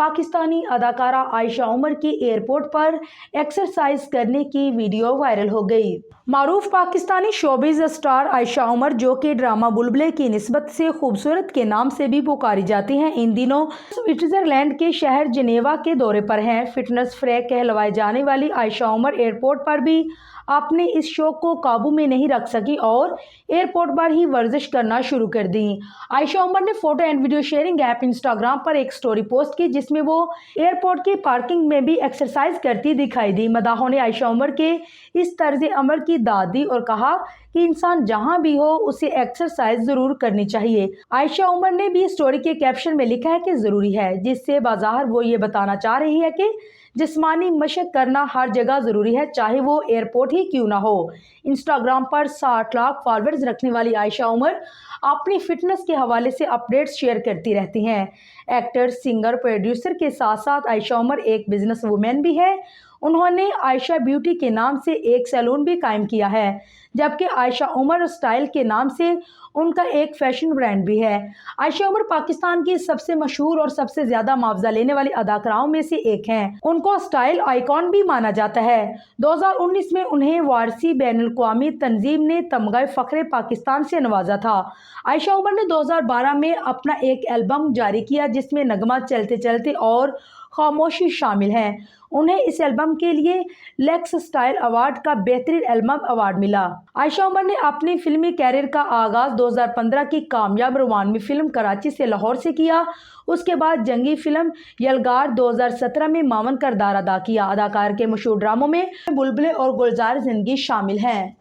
पाकिस्तानी अदाकारा आयशा उमर की एयरपोर्ट पर एक्सरसाइज करने की वीडियो वायरल हो गई। मारूफ पाकिस्तानी शोबिज स्टार आयशा उमर, जो कि ड्रामा बुलबुले की निस्बत से खूबसूरत के नाम से भी पुकारी जाती हैं, इन दिनों स्विट्जरलैंड के शहर जिनेवा के दौरे पर हैं। फिटनेस फ्रीक कहलवाई जाने वाली आयशा उमर एयरपोर्ट पर भी अपने इस शौक को काबू में नहीं रख सकी और एयरपोर्ट पर ही वर्जिश करना शुरू कर दी। आयशा उमर ने photo and video sharing app Instagram पर एक स्टोरी पोस्ट की, जिसमें वो एयरपोर्ट की पार्किंग में भी एक्सरसाइज करती दिखाई दी। मदाहों ने आयशा उमर के इस तर्ज अमल की दाद दी और कहा कि इंसान जहां भी हो उसे एक्सरसाइज जरूर करनी चाहिए। आयशा उमर ने भी स्टोरी के कैप्शन में लिखा है कि जरूरी है, जिससे बाज़ाहिर वो ये बताना चाह रही है कि जिस्मानी मशक करना हर जगह जरूरी है, चाहे वो एयरपोर्ट ही क्यों ना हो। इंस्टाग्राम पर 60 लाख फॉलोअर्स रखने वाली आयशा उमर अपनी फिटनेस के हवाले से अपडेट्स शेयर करती रहती हैं। एक्टर, सिंगर, प्रोड्यूसर के साथ साथ आयशा उमर एक बिजनेस वुमेन भी है। उन्होंने आयशा ब्यूटी के नाम से एक सैलून भी कायम किया है, जबकि आयशा उमर स्टाइल के नाम से उनका एक फैशन ब्रांड भी है। आयशा उमर पाकिस्तान की सबसे मशहूर और सबसे ज्यादा मुआवजा लेने वाली अदाकाराओं में से एक हैं। उनको स्टाइल आइकॉन भी माना जाता है। 2019 में उन्हें वारसी बैनुल-अक़वामी तंजीम ने तमगा फख्रे पाकिस्तान से नवाजा था। आयशा उमर ने 2012 में अपना एक एल्बम जारी किया, जिसमें नगमा, चलते चलते और खामोशी शामिल हैं। उन्हें इस एल्बम के लिए लेक्स स्टाइल अवार्ड का बेहतरीन एल्बम अवार्ड मिला। आयशा उमर ने अपनी फिल्मी कैरियर का आगाज 2015 की कामयाब रोमानवी फिल्म कराची से लाहौर से किया। उसके बाद जंगी फिल्म यलगार 2017 में मामन किरदार अदा किया। अदाकार के मशहूर ड्रामों में बुलबुले और गुलजार जिंदगी शामिल हैं।